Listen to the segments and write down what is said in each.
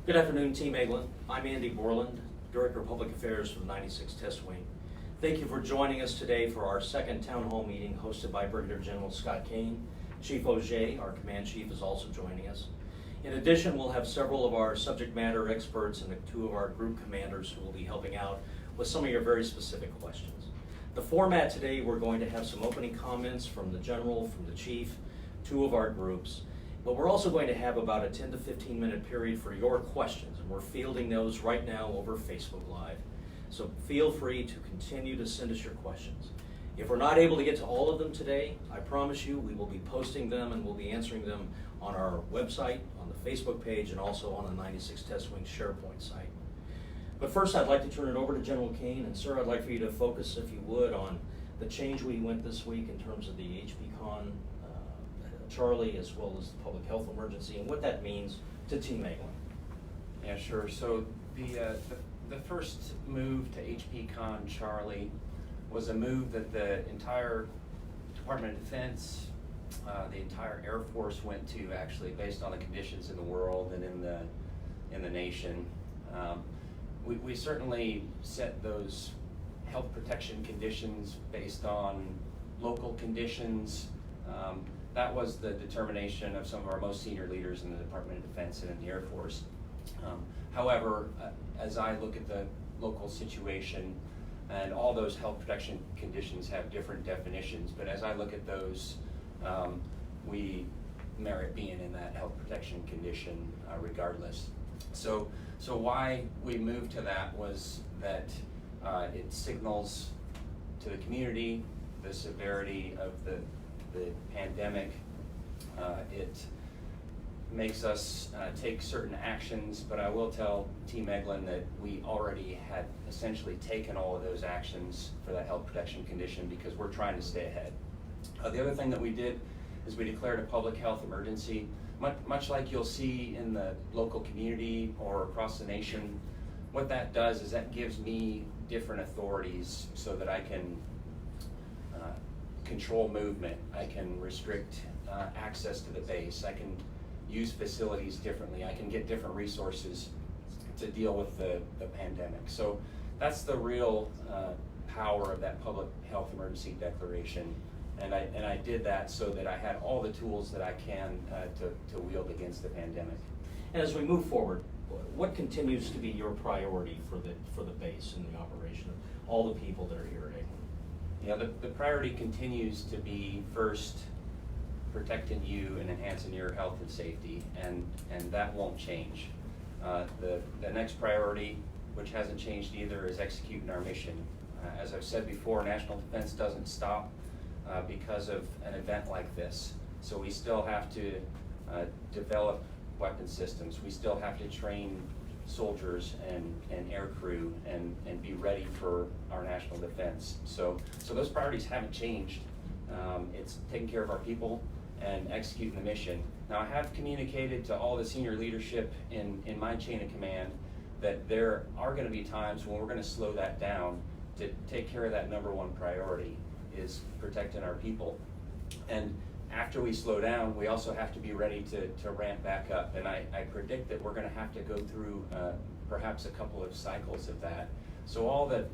Good afternoon, Team Eglin. I'm Andy Borland, Director of Public Affairs for the 96 Test Wing. Thank you for joining us today for our second Town Hall meeting hosted by Brigadier General Scott Cain. Chief Auger, our Command Chief, is also joining us. In addition, we'll have several of our subject matter experts and two of our group commanders who will be helping out with some of your very specific questions. The format today, we're going to have some opening comments from the General, from the Chief, two of our groups. But we're also going to have about a 10 to 15 minute period for your questions, and we're fielding those right now over Facebook Live. So feel free to continue to send us your questions. If we're not able to get to all of them today, I promise you we will be posting them and we'll be answering them on our website, on the Facebook page, and also on the 96 Test Wing SharePoint site. But first I'd like to turn it over to General Cain, and sir, I'd like for you to focus, if you would, on the change we went this week in terms of the HPCon Charlie, as well as the public health emergency, and what that means to Team Eglin. Yeah, sure. So the first move to HPCon Charlie was a move that the entire Department of Defense, the entire Air Force went to, actually, based on the conditions in the world and in the nation. We certainly set those health protection conditions based on local conditions. That was the determination of some of our most senior leaders in the Department of Defense and in the Air Force. However, as I look at the local situation, and all those health protection conditions have different definitions, but as I look at those, we merit being in that health protection condition regardless. So why we moved to that was that it signals to the community the severity of the pandemic. It makes us take certain actions, but I will tell Team Eglin that we already had essentially taken all of those actions for that health protection condition because we're trying to stay ahead. The other thing that we did is we declared a public health emergency, much like you'll see in the local community or across the nation. What that does is that gives me different authorities so that I can control movement, I can restrict access to the base, I can use facilities differently, I can get different resources to deal with the pandemic. So that's the real power of that public health emergency declaration, and I did that so that I had all the tools that I can to wield against the pandemic. And as we move forward, what continues to be your priority for the base and the operation of all the people that are here at Eglin? Yeah, the priority continues to be first protecting you and enhancing your health and safety, and that won't change. The next priority, which hasn't changed either, is executing our mission. As I've said before, national defense doesn't stop because of an event like this. So we still have to develop weapon systems. We still have to train soldiers and air crew and be ready for our national defense. So those priorities haven't changed. It's taking care of our people and executing the mission. Now, I have communicated to all the senior leadership in my chain of command that there are going to be times when we're going to slow that down to take care of that number one priority, is protecting our people. And after we slow down, we also have to be ready to ramp back up. And I predict that we're going to have to go through perhaps a couple of cycles of that. So all the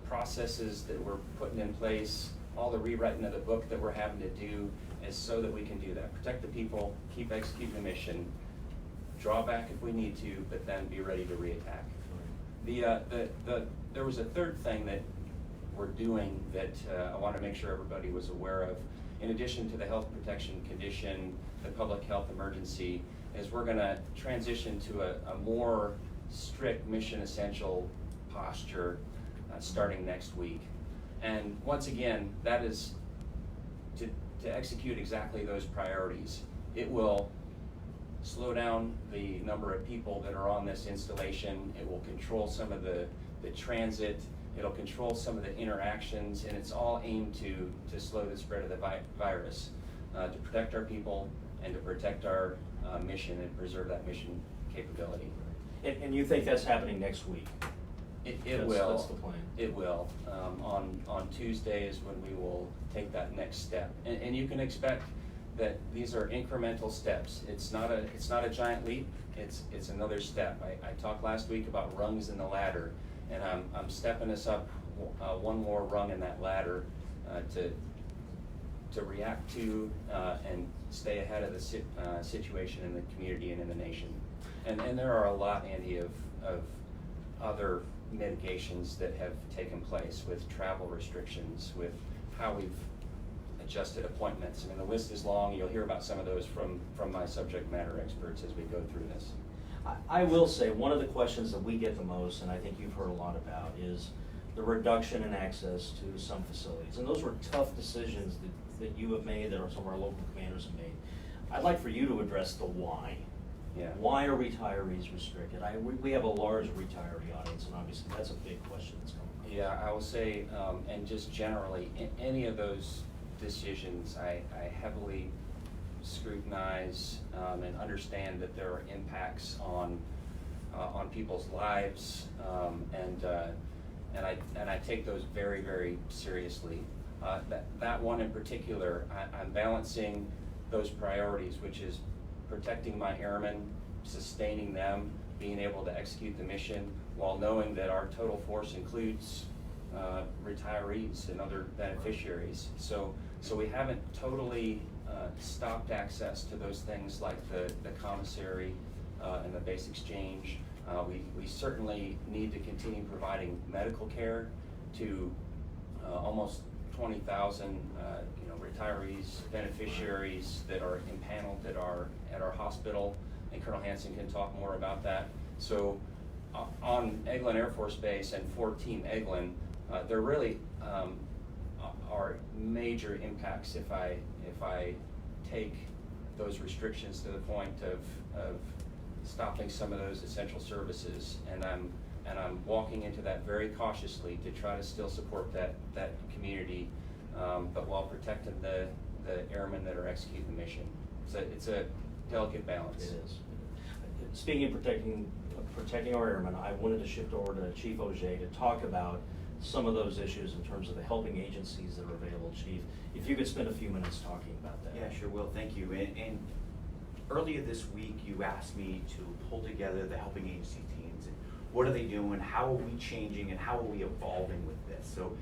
processes that we're putting in place, all the rewriting of the book that we're having to do is so that we can do that. Protect the people, keep executing the mission, draw back if we need to, but then be ready to reattack. There was a third thing that we're doing that I want to make sure everybody was aware of. In addition to the health protection condition, the public health emergency, is we're going to transition to a more strict mission essential posture starting next week. And once again, that is to execute exactly those priorities. It will slow down the number of people that are on this installation. It will control some of the transit. It'll control some of the interactions, and it's all aimed to slow the spread of the virus, to protect our people and to protect our mission and preserve that mission capability. And you think that's happening next week? It will. That's the plan. It will. On Tuesday is when we will take that next step. And you can expect that these are incremental steps. It's not a giant leap. It's another step. I talked last week about rungs in the ladder, and I'm stepping us up one more rung in that ladder to react to and stay ahead of the situation in the community and in the nation. And there are a lot, Andy, of other mitigations that have taken place with travel restrictions, with how we've adjusted appointments. I mean, the list is long. You'll hear about some of those from my subject matter experts as we go through this. I will say, one of the questions that we get the most, and I think you've heard a lot about, is the reduction in access to some facilities. And those were tough decisions that you have made, that some of our local commanders have made. I'd like for you to address the why. Yeah. Why are retirees restricted? We have a large retiree audience, and obviously that's a big question that's coming up. Yeah, I will say, and just generally, in any of those decisions, I heavily scrutinize and understand that there are impacts on people's lives, and I take those very, very seriously. That one in particular, I'm balancing those priorities, which is protecting my airmen, sustaining them, being able to execute the mission, while knowing that our total force includes retirees and other beneficiaries. So we haven't totally stopped access to those things like the commissary and the base exchange. We certainly need to continue providing medical care to almost 20,000 retirees, beneficiaries that are impaneled at our hospital, and Colonel Hansen can talk more about that. So on Eglin Air Force Base and for Team Eglin, there really are major impacts if I take those restrictions to the point of stopping some of those essential services, and I'm walking into that very cautiously to try to still support that community, but while protecting the airmen that are executing the mission. So it's a delicate balance. It is. Speaking of protecting our airmen, I wanted to shift over to Chief Auger to talk about some of those issues in terms of the helping agencies that are available. Chief, if you could spend a few minutes talking about that. Yeah, sure will. Thank you. And earlier this week, you asked me to pull together the helping agency teams. And what are they doing? How are we changing? And how are we evolving with this? So,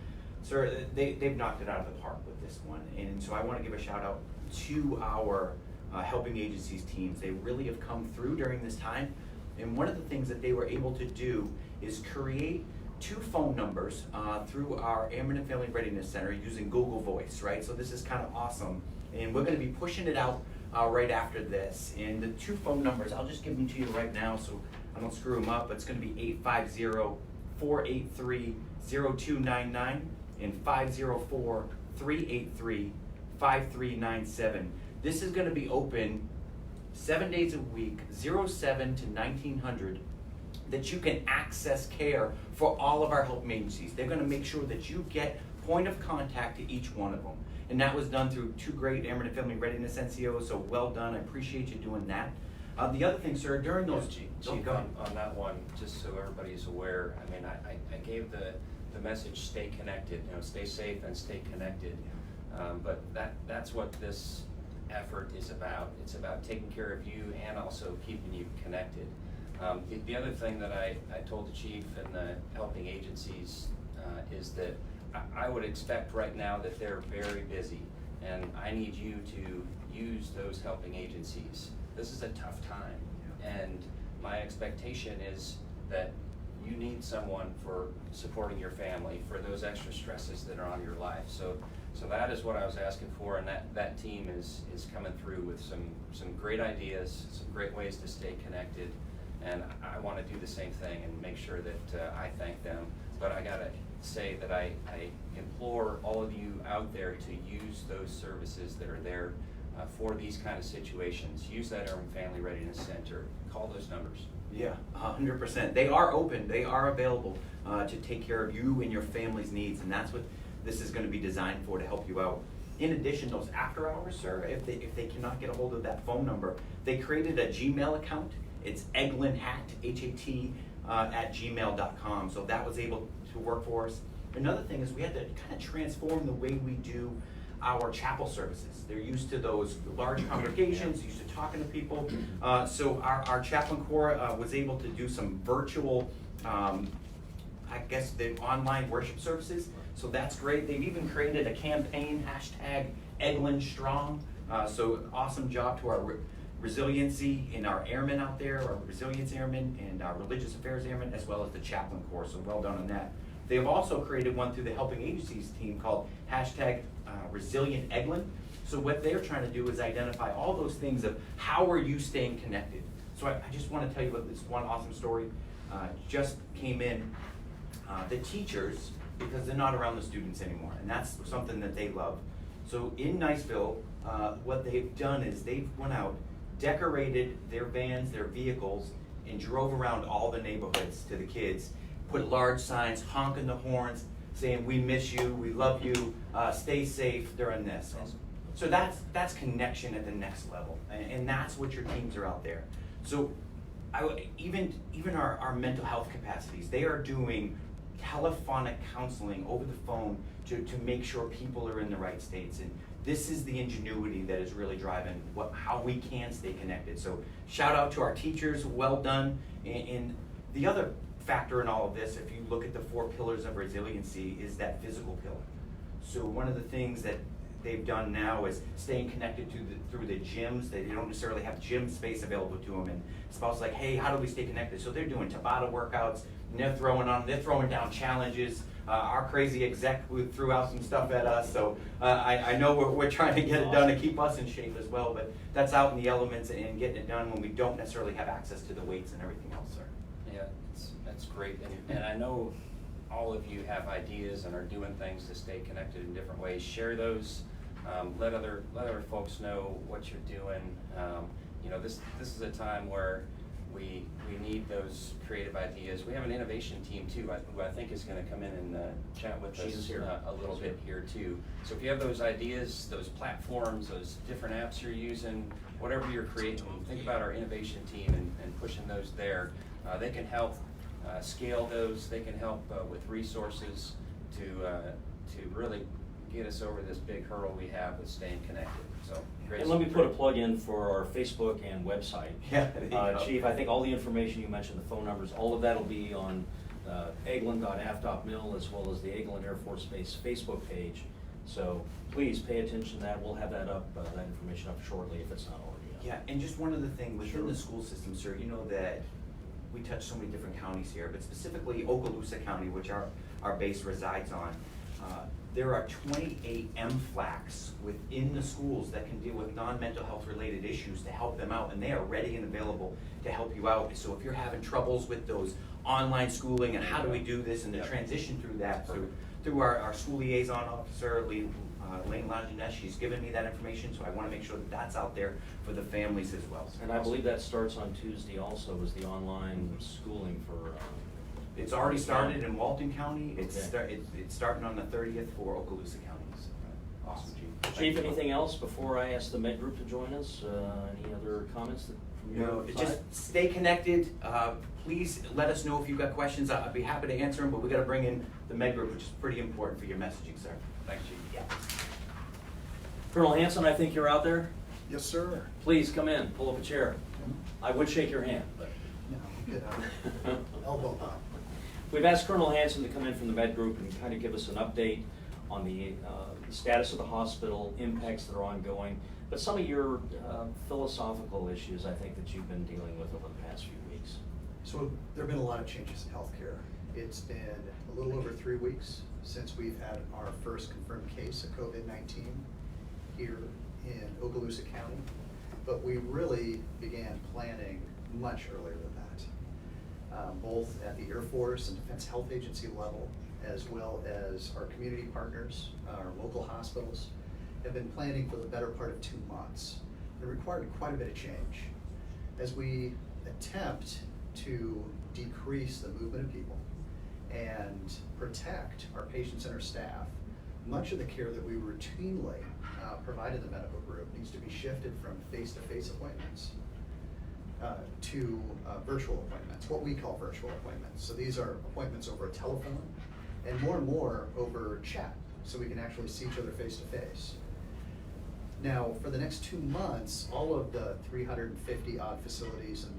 sir, they've knocked it out of the park with this one. And so I want to give a shout out to our helping agencies teams. They really have come through during this time. And one of the things that they were able to do is create 2 phone numbers through our Airmen and Family Readiness Center using Google Voice, right? So this is kind of awesome. And we're going to be pushing it out right after this. And the 2 phone numbers, I'll just give them to you right now so I don't screw them up. It's going to be 850-483-0299 and 504-383-5397. This is going to be open 7 days a week, 07 to 1900, that you can access care for all of our helping agencies. They're going to make sure that you get point of contact to each one of them. And that was done through 2 great Airmen and Family Readiness NCOs, so well done. I appreciate you doing that. The other thing, sir, during those... Chief, on that one, just so everybody's aware, I mean, I gave the message, stay connected, stay safe and stay connected. But that's what this effort is about. It's about taking care of you and also keeping you connected. The other thing that I told the chief and the helping agencies is that I would expect right now that they're very busy, and I need you to use those helping agencies. This is a tough time, and my expectation is that you need someone for supporting your family, for those extra stresses that are on your life. So that is what I was asking for, and that team is coming through with some great ideas, some great ways to stay connected, and I want to do the same thing and make sure that I thank them. But I gotta say that I implore all of you out there to use those services that are there for these kind of situations. Use that Airmen Family Readiness Center. Call those numbers. Yeah, 100%. They are open. They are available to take care of you and your family's needs, and that's what this is going to be designed for, to help you out. In addition, those after hours, sir, if they cannot get a hold of that phone number, they created a Gmail account. It's Eglin at gmail.com. So that was able to work for us. Another thing is we had to kind of transform the way we do our chapel services. They're used to those large congregations, used to talking to people. So our chaplain corps was able to do some virtual, I guess, the online worship services. So that's great. They've even created a campaign, #Eglin Strong. So awesome job to our resiliency in our airmen out there, our resilience airmen and our religious affairs airmen, as well as the chaplain corps. So well done on that. They have also created one through the Helping Agencies team called #Resilient Eglin. So what they're trying to do is identify all those things of how are you staying connected. So I just want to tell you about this one awesome story. Just came in. The teachers, because they're not around the students anymore, and that's something that they love. So in Niceville, what they've done is they've went out, decorated their vans, their vehicles, and drove around all the neighborhoods to the kids, put large signs, honking the horns, saying, "We miss you, we love you, stay safe during this." So that's connection at the next level, and that's what your teams are out there. So even our mental health capacities, they are doing telephonic counseling over the phone to make sure people are in the right states. And this is the ingenuity that is really driving how we can stay connected. So shout out to our teachers, well done. And the other factor in all of this, if you look at the 4 pillars of resiliency, is that physical pillar. So one of the things that they've done now is staying connected through the gyms. They don't necessarily have gym space available to them, and spouses like, hey, how do we stay connected? So they're doing Tabata workouts, and they're throwing down challenges. Our crazy exec threw out some stuff at us, so I know we're trying to get it done to keep us in shape as well, but that's out in the elements and getting it done when we don't necessarily have access to the weights and everything else, sir. Yeah, that's great, and I know all of you have ideas and are doing things to stay connected in different ways. Share those. Let other folks know what you're doing. This is a time where we need those creative ideas. We have an innovation team too, who I think is going to come in and chat with us a little bit here too. So if you have those ideas, those platforms, those different apps you're using, whatever you're creating, think about our innovation team and pushing those there. They can help scale those. They can help with resources to really get us over this big hurdle we have with staying connected. So great. And let me put a plug in for our Facebook and website. Yeah, Chief, I think all the information you mentioned, the phone numbers, all of that will be on eglin.af.mil as well as the Eglin Air Force Base Facebook page. So please pay attention to that. We'll have that up, that information up shortly if it's not already up. Yeah, and just one other thing, within Sure. the school system, sir, you know that we touch so many different counties here, but specifically Okaloosa County, which our base resides on, there are 28 MFLACs within the schools that can deal with non-mental health related issues to help them out, and they are ready and available to help you out. So if you're having troubles with those online schooling and how do we do this and the transition through that, so through our school liaison officer, Lane Langenes, she's given me that information, so I want to make sure that that's out there for the families as well. And I believe that starts on Tuesday also, is the online schooling for... It's already started in Walton County. It's starting on the 30th for Okaloosa County. So, awesome, Chief. Chief, anything else before I ask the Med Group to join us? Any other comments from your side? Just stay connected. Please let us know if you've got questions. I'd be happy to answer them, but we got to bring in the Med Group, which is pretty important for your messaging, sir. Thanks, Chief. Yeah. Colonel Hanson, I think you're out there. Yes, sir. Please come in, pull up a chair. I would shake your hand, but... Good. Elbow pop. We've asked Colonel Hanson to come in from the Med Group and kind of give us an update on the status of the hospital, impacts that are ongoing, but some of your philosophical issues, I think, that you've been dealing with over the past few weeks. So there have been a lot of changes in healthcare. It's been a little over 3 weeks since we've had our first confirmed case of COVID-19 here in Okaloosa County, but we really began planning much earlier than that. Both at the Air Force and Defense Health Agency level, as well as our community partners, our local hospitals, have been planning for the better part of 2 months. It required quite a bit of change. As we attempt to decrease the movement of people and protect our patients and our staff, much of the care that we routinely provide in the medical group needs to be shifted from face-to-face appointments to virtual appointments, what we call virtual appointments. So these are appointments over a telephone and more over chat, so we can actually see each other face to face. Now, for the next 2 months, all of the 350 odd facilities and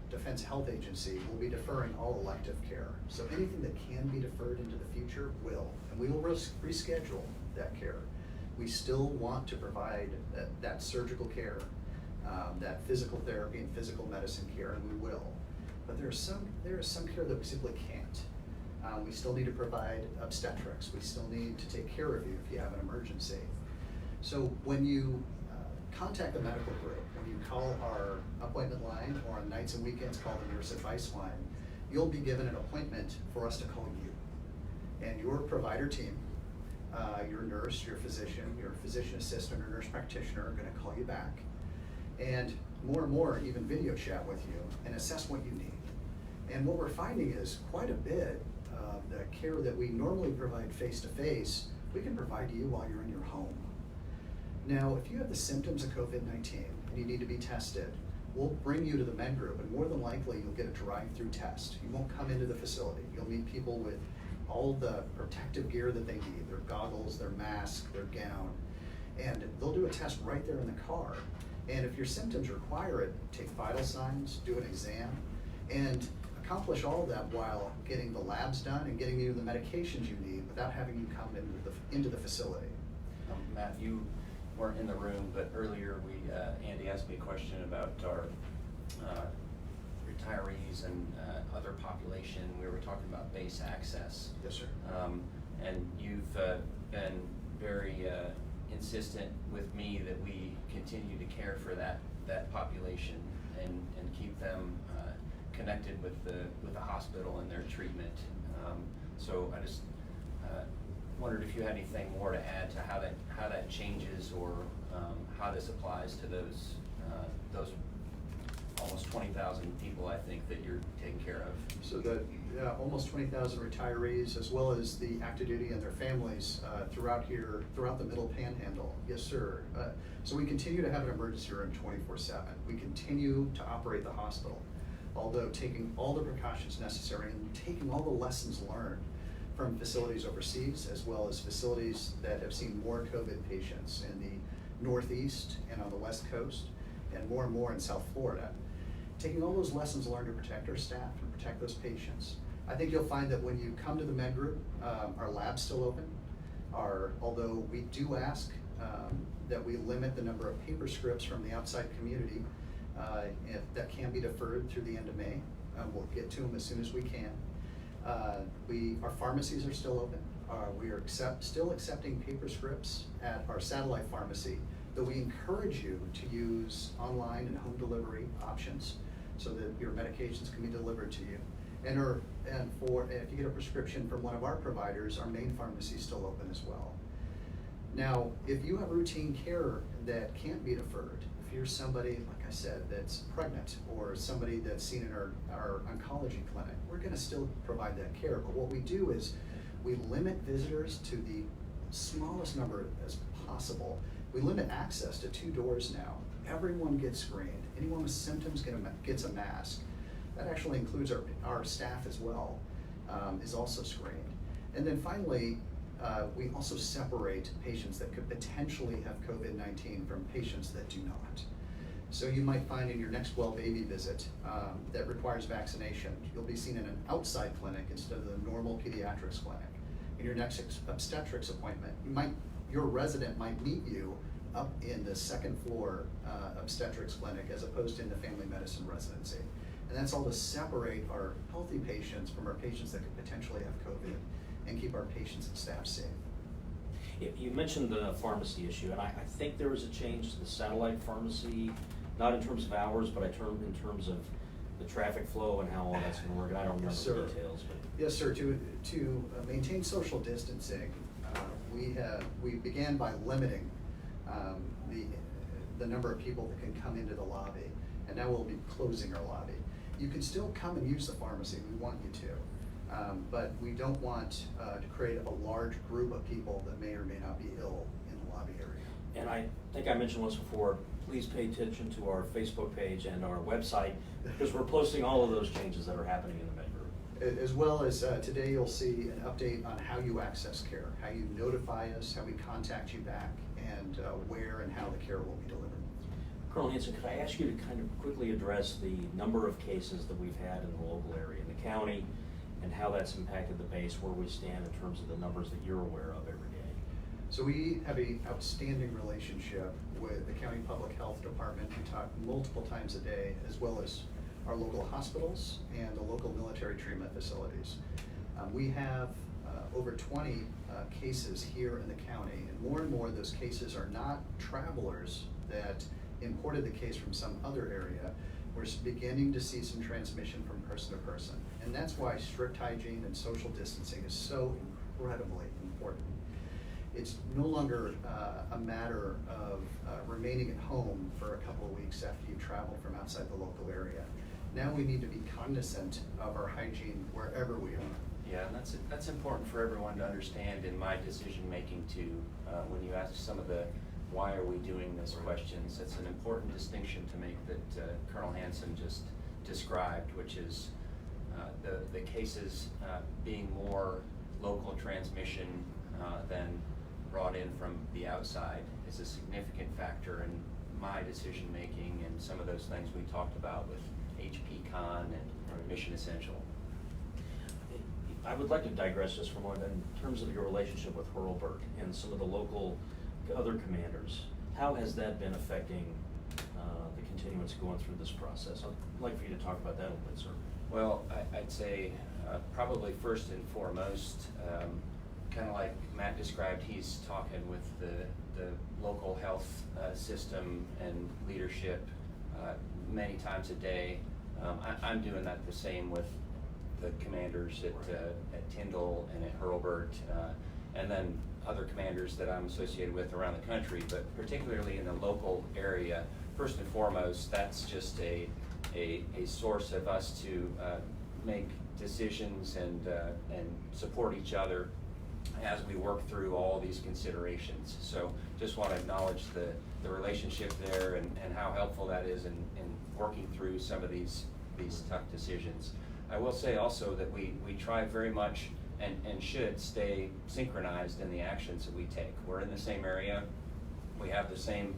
Defense Health Agency will be deferring all elective care. So anything that can be deferred into the future will, and we will reschedule that care. We still want to provide that surgical care, that physical therapy and physical medicine care, and we will. But there is some care that we simply can't. We still need to provide obstetrics. We still need to take care of you if you have an emergency. So when you contact the medical group, when you call our appointment line, or on nights and weekends call the nurse advice line, you'll be given an appointment for us to call you. And your provider team, your nurse, your physician assistant, or nurse practitioner are gonna call you back. And more, even video chat with you and assess what you need. And what we're finding is quite a bit of the care that we normally provide face-to-face, we can provide to you while you're in your home. Now, if you have the symptoms of COVID-19 and you need to be tested, we'll bring you to the med group, and more than likely you'll get a drive-through test. You won't come into the facility. You'll meet people with all the protective gear that they need, their goggles, their mask, their gown, and they'll do a test right there in the car. And if your symptoms require it, take vital signs, do an exam, and accomplish all of that while getting the labs done and getting you the medications you need without having you come into the facility. Matt, you weren't in the room, but earlier Andy asked me a question about our retirees and other population. We were talking about base access. Yes, sir. And you've been very insistent with me that we continue to care for that population and keep them connected with the hospital and their treatment. So I just wondered if you had anything more to add to how that changes, or how this applies to those almost 20,000 people, I think, that you're taking care of. So the almost 20,000 retirees, as well as the active duty and their families throughout the Middle Panhandle. Yes, sir. So we continue to have an emergency room 24/7. We continue to operate the hospital, although taking all the precautions necessary and taking all the lessons learned from facilities overseas, as well as facilities that have seen more COVID patients in the Northeast and on the West Coast, and more in South Florida. Taking all those lessons learned to protect our staff and protect those patients. I think you'll find that when you come to the med group, our lab's still open. Although we do ask that we limit the number of paper scripts from the outside community, if that can be deferred through the end of May. We'll get to them as soon as we can. Our pharmacies are still open. We are still accepting paper scripts at our satellite pharmacy, though we encourage you to use online and home delivery options so that your medications can be delivered to you. And if you get a prescription from one of our providers, our main pharmacy is still open as well. Now, if you have routine care that can't be deferred, if you're somebody, like I said, that's pregnant, or somebody that's seen in our oncology clinic, we're gonna still provide that care. But what we do is we limit visitors to the smallest number as possible. We limit access to 2 doors now. Everyone gets screened. Anyone with symptoms gets a mask. That actually includes our staff as well, is also screened. And then finally, we also separate patients that could potentially have COVID-19 from patients that do not. So you might find in your next well baby visit that requires vaccination, you'll be seen in an outside clinic instead of the normal pediatrics clinic. In your next obstetrics appointment, your resident might meet you up in the 2nd floor obstetrics clinic as opposed to in the family medicine residency. And that's all to separate our healthy patients from our patients that could potentially have COVID and keep our patients and staff safe. You mentioned the pharmacy issue, and I think there was a change to the satellite pharmacy, not in terms of hours, but in terms of the traffic flow and how all that's going to work. I don't remember the details. But. Yes, sir. To maintain social distancing, we began by limiting the number of people that can come into the lobby, and now we'll be closing our lobby. You can still come and use the pharmacy. We want you to. But we don't want to create a large group of people that may or may not be ill in the lobby area. And I think I mentioned once before, please pay attention to our Facebook page and our website, because we're posting all of those changes that are happening in the med group. As well as today you'll see an update on how you access care, how you notify us, how we contact you back, and where and how the care will be delivered. Colonel Hanson, could I ask you to kind of quickly address the number of cases that we've had in the local area, in the county, and how that's impacted the base, where we stand in terms of the numbers that you're aware of every day? So we have an outstanding relationship with the County Public Health Department. We talk multiple times a day, as well as our local hospitals and the local military treatment facilities. We have over 20 cases here in the county, and more of those cases are not travelers that imported the case from some other area. We're beginning to see some transmission from person to person. And that's why strict hygiene and social distancing is so incredibly important. It's no longer a matter of remaining at home for a couple of weeks after you've traveled from outside the local area. Now we need to be cognizant of our hygiene wherever we are. Yeah, and that's important for everyone to understand in my decision-making too. When you ask some of the why are we doing this questions, it's an important distinction to make that Colonel Hanson just described, which is the cases being more local transmission than brought in from the outside is a significant factor in my decision-making and some of those things we talked about with HP Con and Mission Essential. I would like to digress just for a moment in terms of your relationship with Hurlburt and some of the local other commanders. How has that been affecting the continuance going through this process? I'd like for you to talk about that a little bit, sir. Well, I'd say probably first and foremost, kind of like Matt described, he's talking with the local health system and leadership many times a day. I'm doing that the same with the commanders at Tyndall and at Hurlburt, and then other commanders that I'm associated with around the country, but particularly in the local area. First and foremost, that's just a source of us to make decisions and support each other as we work through all these considerations. So just want to acknowledge the relationship there and how helpful that is in working through some of these tough decisions. I will say also that we try very much and should stay synchronized in the actions that we take. We're in the same area. We have the same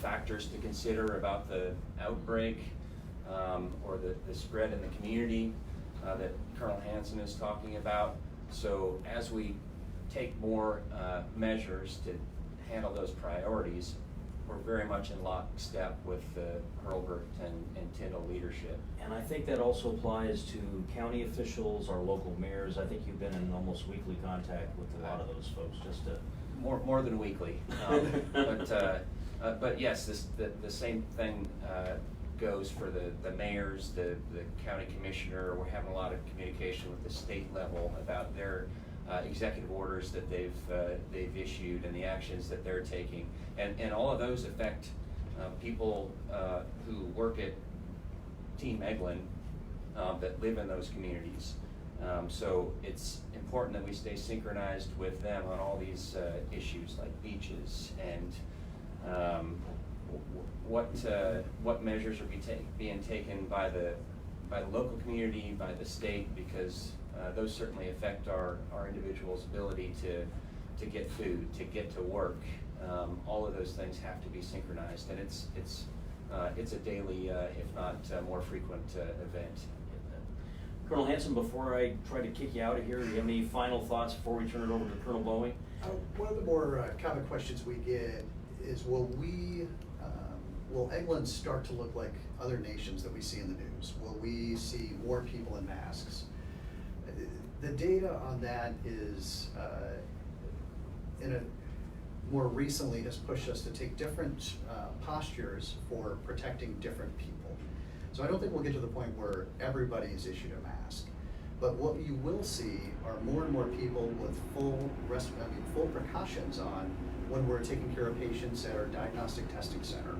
factors to consider about the outbreak or the spread in the community that Colonel Hanson is talking about. So as we take more measures to handle those priorities, we're very much in lockstep with the Hurlburt and Tyndall leadership. And I think that also applies to county officials, our local mayors. I think you've been in almost weekly contact with a lot of those folks, just to... More than weekly. But yes, the same thing goes for the mayors, the county commissioner. We're having a lot of communication with the state level about their executive orders that they've issued and the actions that they're taking, and all of those affect people who work at Team Eglin that live in those communities. So it's important that we stay synchronized with them on all these issues like beaches and what measures are being taken by the local community, by the state, because those certainly affect our individuals' ability to get food, to get to work. All of those things have to be synchronized, and it's a daily, if not more frequent event. Colonel Hanson, before I try to kick you out of here, do you have any final thoughts before we turn it over to Colonel Bowie? One of the more common questions we get is, will Eglin start to look like other nations that we see in the news? Will we see more people in masks? The data on that is, more recently has pushed us to take different postures for protecting different people. So I don't think we'll get to the point where everybody is issued a mask. But what you will see are more and more people with full precautions on when we're taking care of patients at our diagnostic testing center,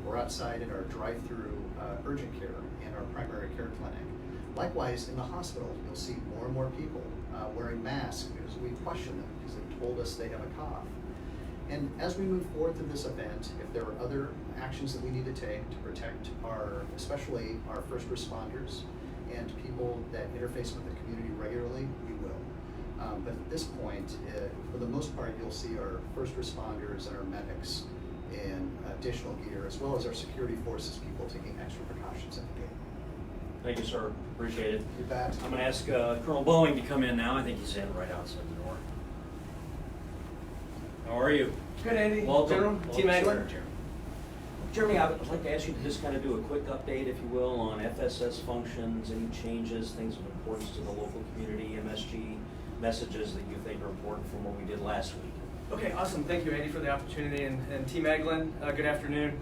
or outside in our drive-through urgent care and our primary care clinic. Likewise, in the hospital, you'll see more and more people wearing masks because we question them because they've told us they have a cough. And as we move forward through this event, if there are other actions that we need to take to protect especially our first responders and people that interface with the community regularly, we will. But at this point, for the most part, you'll see our first responders and our medics in additional gear, as well as our security forces people taking extra precautions at the gate. Thank you, sir. Appreciate it. You bet. I'm going to ask Colonel Boeing to come in now. I think he's in right outside the door. How are you? Good, Andy. Welcome. General, Team Welcome, Eglin. sir. Jeremy, I would like to ask you to just kind of do a quick update, if you will, on FSS functions, any changes, things of importance to the local community, MSG, messages that you think are important from what we did last week. Okay, awesome. Thank you, Andy, for the opportunity, and Team Eglin, good afternoon.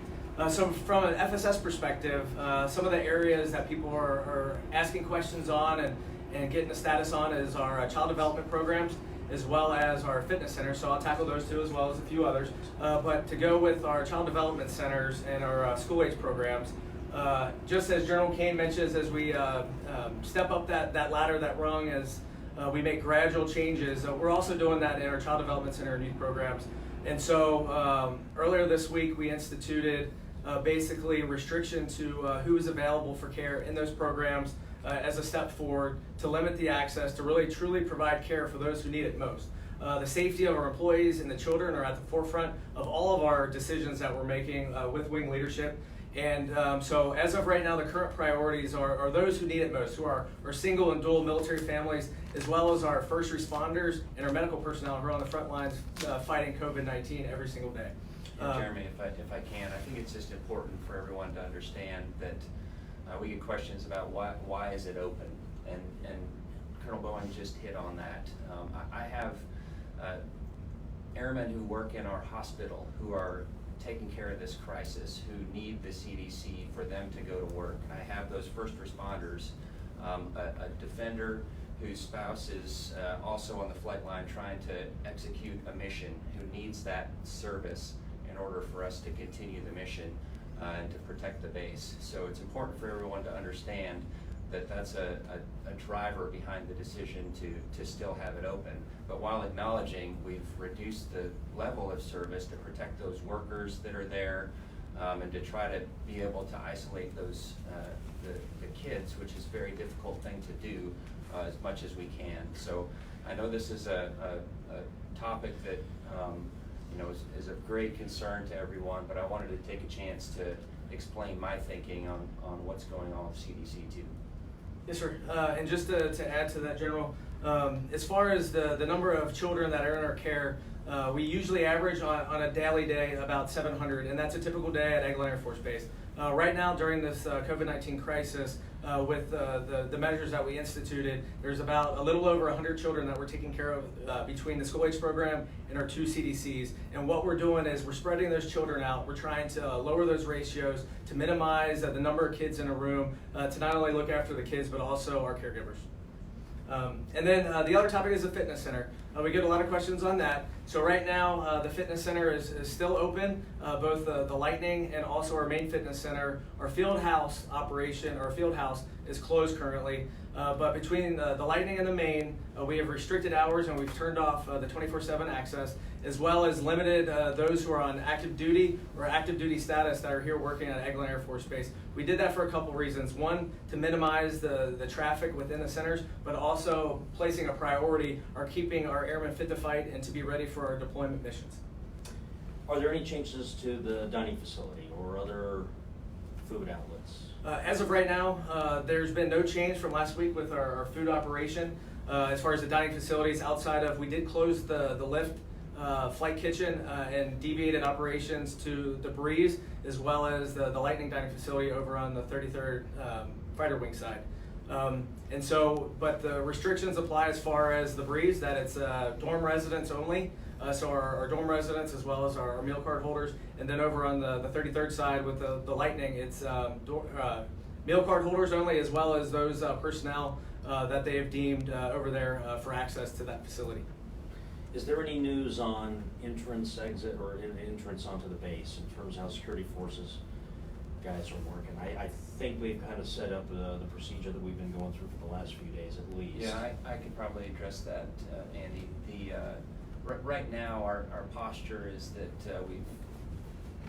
So from an FSS perspective, some of the areas that people are asking questions on and getting a status on is our child development programs, as well as our fitness centers. So I'll tackle those two as well as a few others. But to go with our child development centers and our school-age programs, just as General Cain mentions, as we step up that ladder, that rung, as we make gradual changes, we're also doing that in our child development center and youth programs. And so earlier this week, we instituted basically restriction to who is available for care in those programs as a step forward to limit the access to really truly provide care for those who need it most. The safety of our employees and the children are at the forefront of all of our decisions that we're making with Wing leadership. And so as of right now, the current priorities are those who need it most, who are single and dual military families, as well as our first responders and our medical personnel who are on the front lines fighting COVID-19 every single day. And Jeremy, if I can, I think it's just important for everyone to understand that we get questions about why is it open, and Colonel Bowen just hit on that. I have airmen who work in our hospital who are taking care of this crisis, who need the CDC for them to go to work. I have those first responders, a defender whose spouse is also on the flight line trying to execute a mission, who needs that service in order for us to continue the mission and to protect the base. So it's important for everyone to understand that that's a driver behind the decision to still have it open. But while acknowledging we've reduced the level of service to protect those workers that are there, and to try to be able to isolate those the kids, which is a very difficult thing to do, as much as we can. So I know this is a topic that is of great concern to everyone, but I wanted to take a chance to explain my thinking on what's going on with CDC too. Yes, sir. And just to add to that, General, as far as the number of children that are in our care, we usually average on a daily day about 700, and that's a typical day at Eglin Air Force Base. Right now, during this COVID-19 crisis, with the measures that we instituted, there's about a little over 100 children that we're taking care of between the school age program and our 2 CDCs. And what we're doing is we're spreading those children out. We're trying to lower those ratios to minimize the number of kids in a room, to not only look after the kids, but also our caregivers. And then the other topic is the fitness center. We get a lot of questions on that. So right now, the fitness center is still open, both the Lightning and also our main fitness center. Our field house operation, or field house, is closed currently. But between the Lightning and the main, we have restricted hours and we've turned off the 24/7 access, as well as limited those who are on active duty or active duty status that are here working at Eglin Air Force Base. We did that for a couple reasons. One, to minimize the traffic within the centers, but also placing a priority are keeping our airmen fit to fight and to be ready for our deployment missions. Are there any changes to the dining facility or other food outlets? As of right now, there's been no change from last week with our food operation. As far as the dining facilities, outside of, we did close the lift, flight kitchen, and deviated operations to the Breeze, as well as the Lightning dining facility over on the 33rd Fighter Wing side. And so, but the restrictions apply as far as the Breeze, that it's dorm residents only. So our dorm residents, as well as our meal card holders, and then over on the 33rd side with the Lightning, it's meal card holders only, as well as those personnel that they have deemed over there for access to that facility. Is there any news on entrance, exit, or entrance onto the base in terms of how security forces guys are working? I think we've kind of set up the procedure that we've been going through for the last few days at least. Yeah, I could probably address that, Andy. Right now, our posture is that we've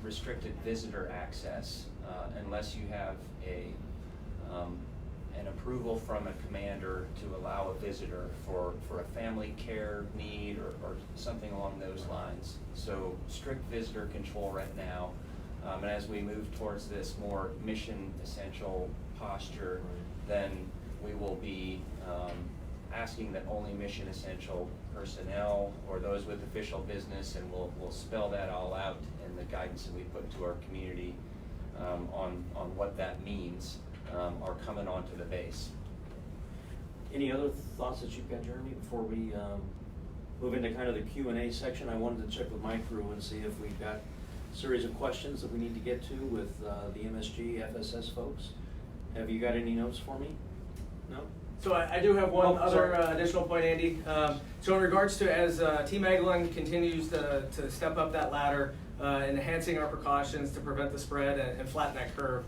restricted visitor access unless you have an approval from a commander to allow a visitor for a family care need or something along those lines. So strict visitor control right now. And as we move towards this more mission essential posture, then we will be asking that only mission essential personnel or those with official business, and we'll spell that all out in the guidance that we put to our community on what that means, are coming onto the base. Any other thoughts that you've got, Jeremy, before we move into kind of the Q&A section? I wanted to check with my crew and see if we've got a series of questions that we need to get to with the MSG, FSS folks. Have you got any notes for me? No? So I do have one Oh, other sorry. additional point, Andy. So in regards to as Team Eglin continues to step up that ladder, enhancing our precautions to prevent the spread and flatten that curve,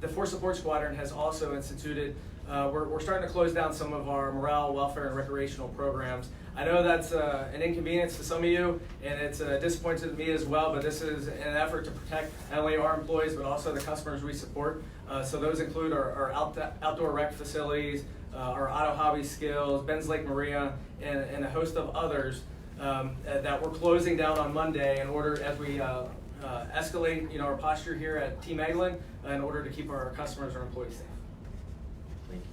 the Force Support Squadron has also instituted, we're starting to close down some of our morale, welfare, and recreational programs. I know that's an inconvenience to some of you, and it's a disappointment to me as well, but this is an effort to protect not only our employees, but also the customers we support. So those include our outdoor rec facilities, our auto hobby skills, Ben's Lake Maria, and a host of others that we're closing down on Monday in order as we escalate our posture here at Team Eglin in order to keep our customers or employees safe. Thank you.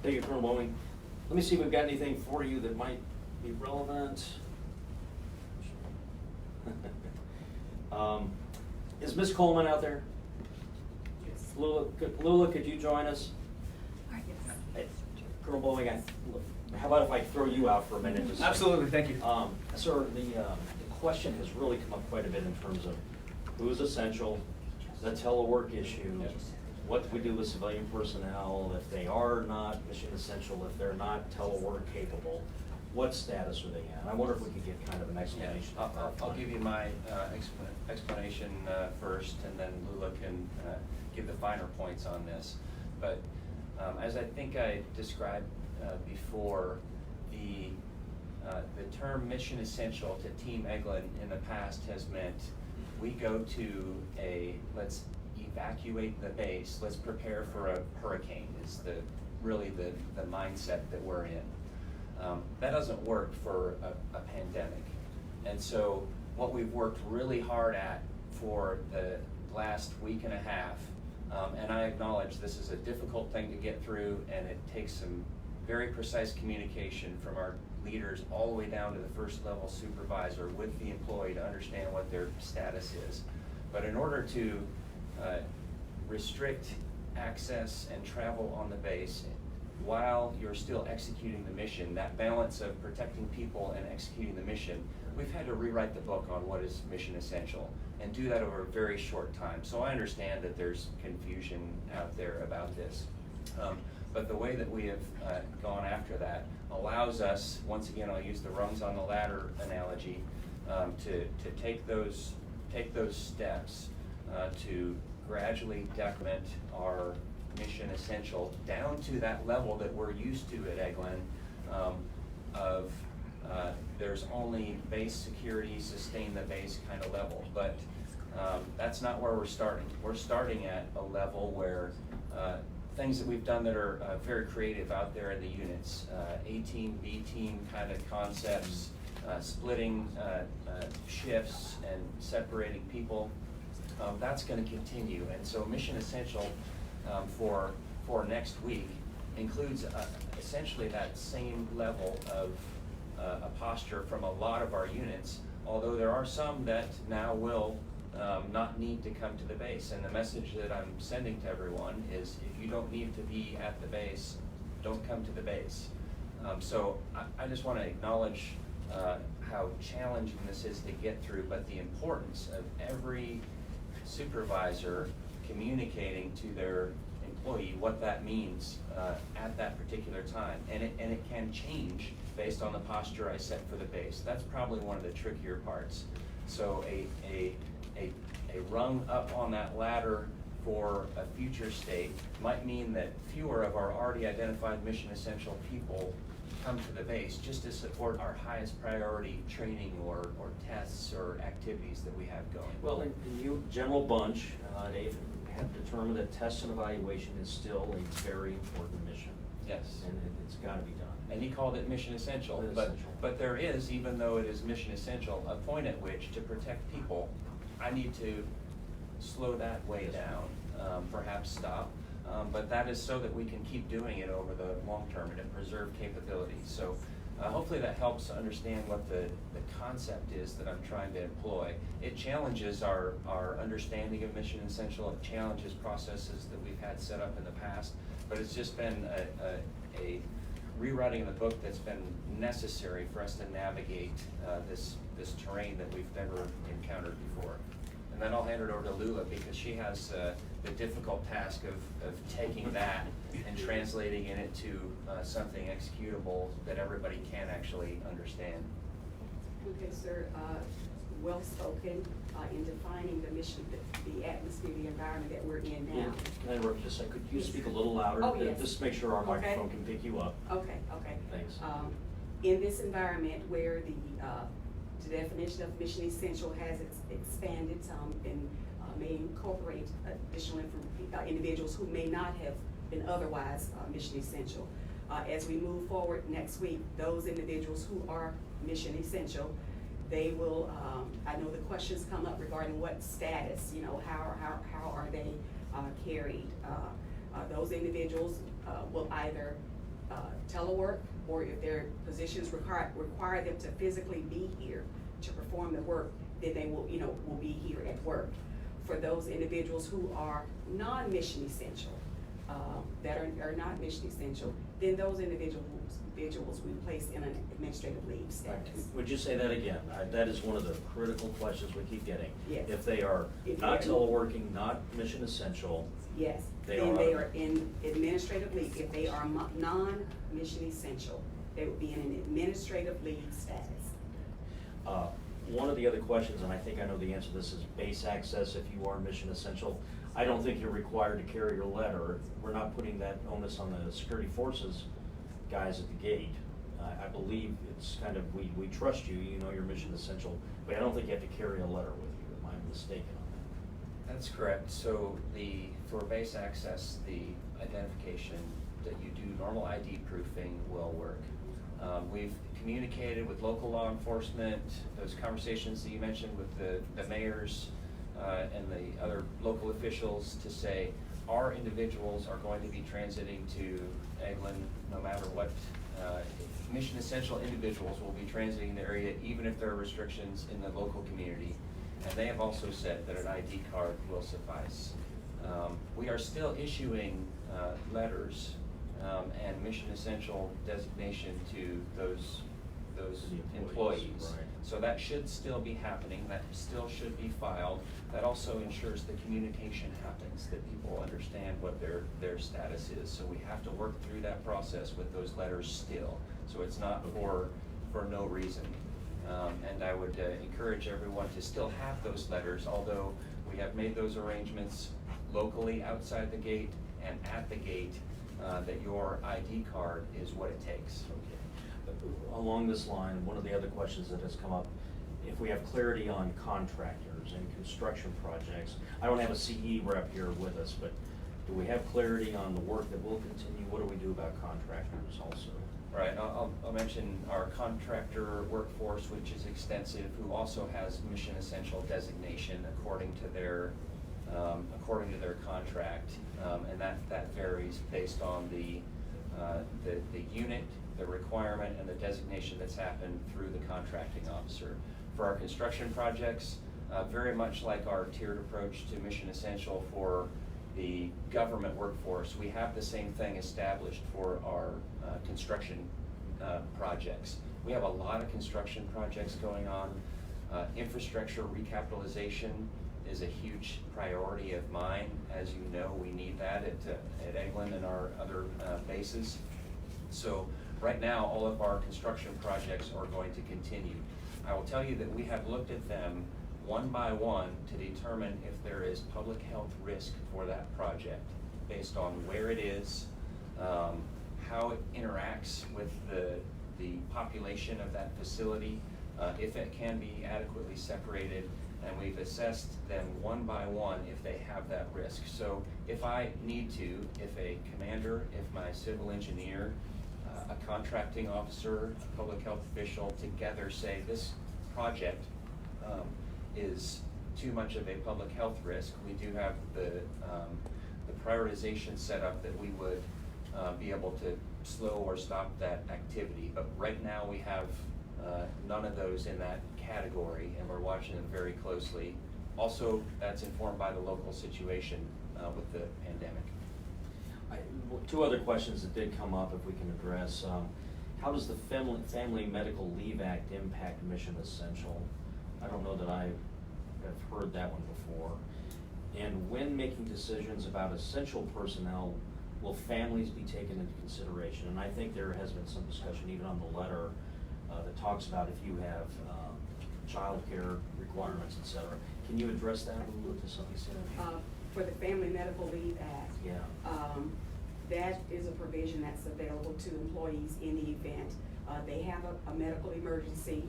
Thank you, Colonel Bowling. Let me see if we've got anything for you that might be relevant. Is Miss Coleman out there? Yes. Lula, could you join us? Hey, Colonel Bowling, how about if I throw you out for a minute? Just Absolutely, thank you. Sir, the question has really come up quite a bit in terms of who's essential, the telework issue, what we do with civilian personnel, if they are not mission essential, if they're not telework capable, what status are they in? I wonder if we could get kind of an explanation. I'll give you my explanation first, and then Lula can give the finer points on this. But as I think I described before, the term mission essential to Team Eglin in the past has meant we go to let's evacuate the base, let's prepare for a hurricane is really the mindset that we're in. That doesn't work for a pandemic. And so what we've worked really hard at for the last week and a half, and I acknowledge this is a difficult thing to get through, and it takes some very precise communication from our leaders all the way down to the first level supervisor with the employee to understand what their status is. But in order to restrict access and travel on the base while you're still executing the mission, that balance of protecting people and executing the mission, we've had to rewrite the book on what is mission essential and do that over a very short time. So I understand that there's confusion out there about this. But the way that we have gone after that allows us, once again, I'll use the rungs on the ladder analogy, to take those steps to gradually decrement our mission essential down to that level that we're used to at Eglin, there's only base security, sustain the base kind of level. But that's not where we're starting. We're starting at a level where things that we've done that are very creative out there in the units, A-team, B-team kind of concepts, splitting shifts and separating people, that's going to continue. And so mission essential for next week includes essentially that same level of a posture from a lot of our units, although there are some that now will not need to come to the base. And the message that I'm sending to everyone is if you don't need to be at the base, don't come to the base. So I just want to acknowledge how challenging this is to get through, but the importance of every supervisor communicating to their employee what that means at that particular time. And it can change based on the posture I set for the base. That's probably one of the trickier parts. So a rung up on that ladder for a future state might mean that fewer of our already identified mission essential people come to the base just to support our highest priority training or tests or activities that we have going. Well, and you, General Bunch, Dave, have determined determined that test and evaluation is still a very important mission. Yes. And it's gotta be done. And he called it mission essential. Mission But, essential. but there is, even though it is mission essential, a point at which to protect people, I need to slow that way down, perhaps stop. But that is so that we can keep doing it over the long term and to preserve capabilities. So hopefully that helps understand what the concept is that I'm trying to employ. It challenges our understanding of mission essential. It challenges processes that we've had set up in the past. But it's just been a rewriting of the book that's been necessary for us to navigate this terrain that we've never encountered before. And then I'll hand it over to Lula because she has the difficult task of taking that and translating it into something executable that everybody can actually understand. Okay, sir, well spoken in defining the mission, the atmosphere, the environment that we're in now. Can I interrupt you just a second? Could you speak a little louder? Oh, yes. Just to make sure our Okay. microphone can pick you up. Okay. Thanks. In this environment where the definition of mission essential has expanded some and may incorporate additional individuals who may not have been otherwise mission essential. As we move forward next week, those individuals who are mission essential, they will, I know the questions come up regarding what status, how are they carried. Those individuals will either telework, or if their positions require them to physically be here to perform the work, then they will be here at work. For those individuals who are non-mission essential, that are not mission essential, then those individuals we place in an administrative leave status. Would you say that again? That is one of the critical questions we keep getting. Yes. If they are If not they're- teleworking, not mission essential, Yes, They then are- they are in administrative leave. If they are non-mission essential, they would be in an administrative leave status. one of the other questions, and I think I know the answer to this, is base access if you are mission essential. I don't think you're required to carry your letter. We're not putting that onus on the security forces guys at the gate. I believe it's kind of, we trust you, you know you're mission essential, but I don't think you have to carry a letter with you. Am I mistaken on That's correct. So for base access, the identification that you do normal ID proofing will work. We've communicated with local law enforcement, those conversations that you mentioned with the mayors and the other local officials to say our individuals are going to be transiting to Eglin no matter what. Mission essential individuals will be transiting the area even if there are restrictions in the local community. And they have also said that an ID card will suffice. We are still issuing letters and mission essential designation to those The employees. employees, right. So that should still be happening, that still should be filed. That also ensures the communication happens, that people understand what their status is. So we have to work through that process with those letters still. So it's not for no reason. And I would encourage everyone to still have those letters, although we have made those arrangements locally outside the gate and at the gate, that your ID card is what it takes. Okay. Along this line, one of the other questions that has come up, if we have clarity on contractors and construction projects, I don't have a CE rep here with us, but do we have clarity on the work that will continue? What do we do about contractors also? Right, I'll mention our contractor workforce, which is extensive, who also has mission essential designation according to their contract, and that varies based on the unit, the requirement, and the designation that's happened through the contracting officer. For our construction projects, very much like our tiered approach to mission essential for the government workforce, we have the same thing established for our construction projects. We have a lot of construction projects going on. Infrastructure recapitalization is a huge priority of mine. As you know, we need that at Eglin and our other bases. So right now, all of our construction projects are going to continue. I will tell you that we have looked at them one by one to determine if there is public health risk for that project based on where it is, how it interacts with the population of that facility, if it can be adequately separated, and we've assessed them one by one if they have that risk. So if I need to, if a commander, if my civil engineer, a contracting officer, a public health official together say this project is too much of a public health risk, we do have the prioritization set up that we would be able to slow or stop that activity. But right now we have none of those in that category, and we're watching them very closely. Also, that's informed by the local situation with the pandemic. Two other questions that did come up, if we can address. How does the Family Medical Leave Act impact Mission Essential? I don't know that I have heard that one before. And when making decisions about essential personnel, will families be taken into consideration? And I think there has been some discussion even on the letter that talks about if you have childcare requirements, et cetera. Can you address that a little to some extent? For the Family Medical Leave Act, Yeah. that is a provision that's available to employees in the event they have a medical emergency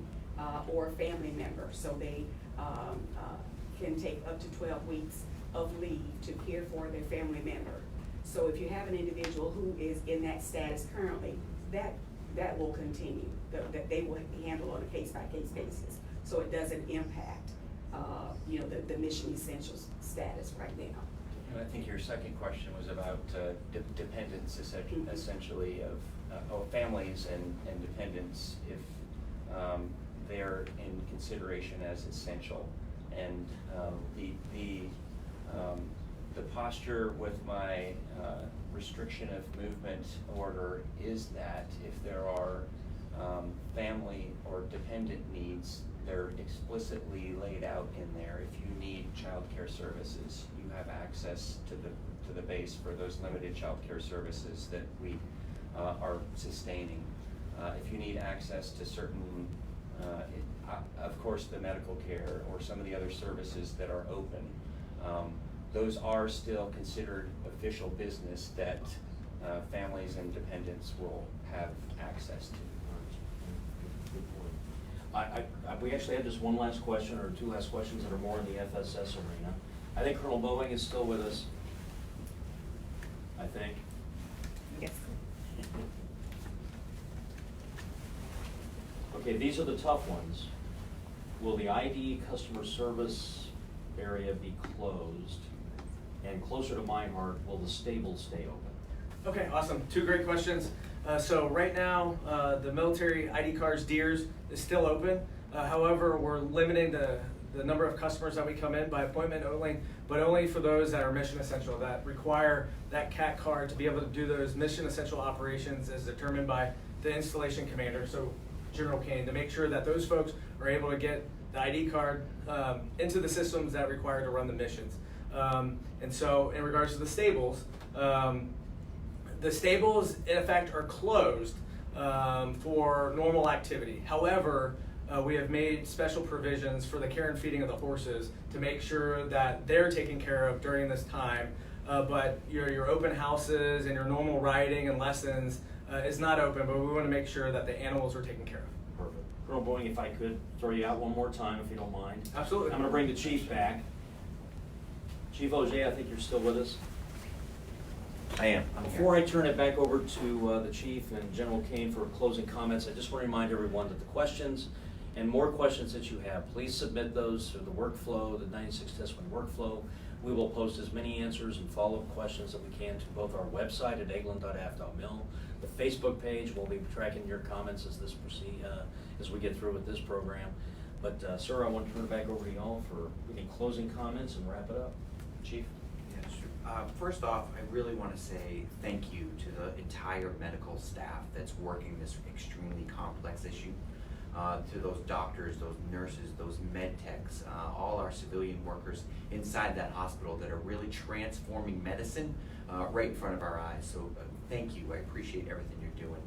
or a family member. So they can take up to 12 weeks of leave to care for their family member. So if you have an individual who is in that status currently, that will continue, that they will handle on a case-by-case basis. So it doesn't impact, the Mission Essentials status right now. And I think your second question was about dependents, essentially of families and dependents if they're in consideration as essential. And the posture with my restriction of movement order is that if there are family or dependent needs, they're explicitly laid out in there. If you need child care services, you have access to the base for those limited child care services that we are sustaining. If you need access to certain, of course, the medical care or some of the other services that are open, those are still considered official business that families and dependents will have access to. We actually have just one last question or two last questions that are more in the FSS arena. I think Colonel Boeing is still with us. I think. Yes. Okay, these are the tough ones. Will the ID customer service area be closed? And closer to my heart, will the stables stay open? Okay, awesome. Two great questions. So right now, the military ID cards, DEERS, is still open. However, we're limiting the number of customers that we come in by appointment only, but only for those that are mission essential, that require that CAT card to be able to do those mission essential operations as determined by the installation commander, so General Cain, to make sure that those folks are able to get the ID card into the systems that require to run the missions. And so in regards to the stables in effect are closed for normal activity. However, we have made special provisions for the care and feeding of the horses to make sure that they're taken care of during this time. But your open houses and your normal riding and lessons is not open, but we want to make sure that the animals are taken care of. Perfect. Colonel Boeing, if I could throw you out one more time, if you don't mind. Absolutely. I'm going to bring the chief back. Chief Auger, I think you're still with us. I am. Before I turn it back over to the chief and General Cain for closing comments, I just want to remind everyone that the questions and more questions that you have, please submit those through the workflow, the 96 Test Wing workflow. We will post as many answers and follow-up questions that we can to both our website at eglin.af.mil, the Facebook page. We'll be tracking your comments as this proceed, as we get through with this program. But sir, I want to turn it back over to y'all for any closing comments and wrap it up. Chief? Yeah, sure. First off, I really want to say thank you to the entire medical staff that's working this extremely complex issue. To those doctors, those nurses, those med techs, all our civilian workers inside that hospital that are really transforming medicine right in front of our eyes. So thank you. I appreciate everything you're doing.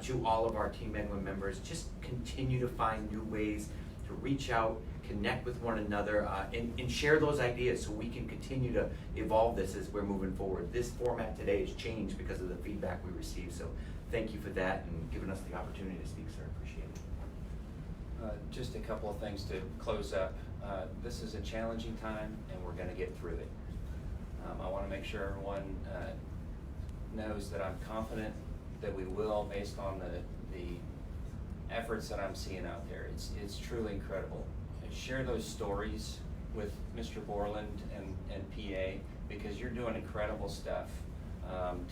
To all of our Team Eglin members, just continue to find new ways to reach out, connect with one another, and share those ideas so we can continue to evolve this as we're moving forward. This format today has changed because of the feedback we received, so thank you for that and giving us the opportunity to speak, sir. Appreciate it. Just a couple of things to close up. This is a challenging time, and we're going to get through it. I want to make sure everyone knows that I'm confident that we will, based on the efforts that I'm seeing out there. It's truly incredible. Share those stories with Mr. Borland and PA, because you're doing incredible stuff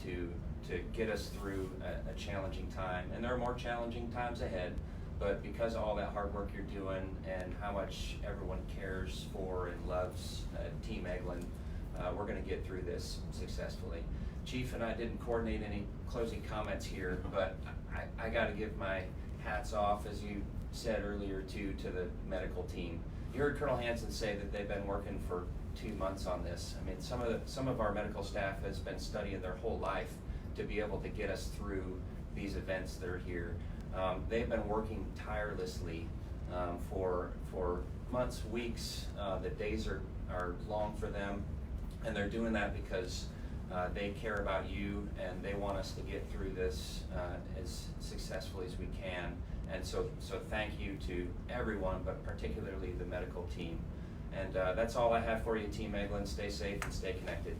to get us through a challenging time. And there are more challenging times ahead, but because of all that hard work you're doing and how much everyone cares for and loves Team Eglin, we're going to get through this successfully. Chief and I didn't coordinate any closing comments here, but I got to give my hats off, as you said earlier, to the medical team. You heard Colonel Hansen say that they've been working for 2 months on this. I mean, some of our medical staff has been studying their whole life to be able to get us through these events that are here. They've been working tirelessly for months, weeks. The days are long for them, and they're doing that because they care about you, and they want us to get through this as successfully as we can. And so thank you to everyone, but particularly the medical team. And that's all I have for you, Team Eglin. Stay safe and stay connected.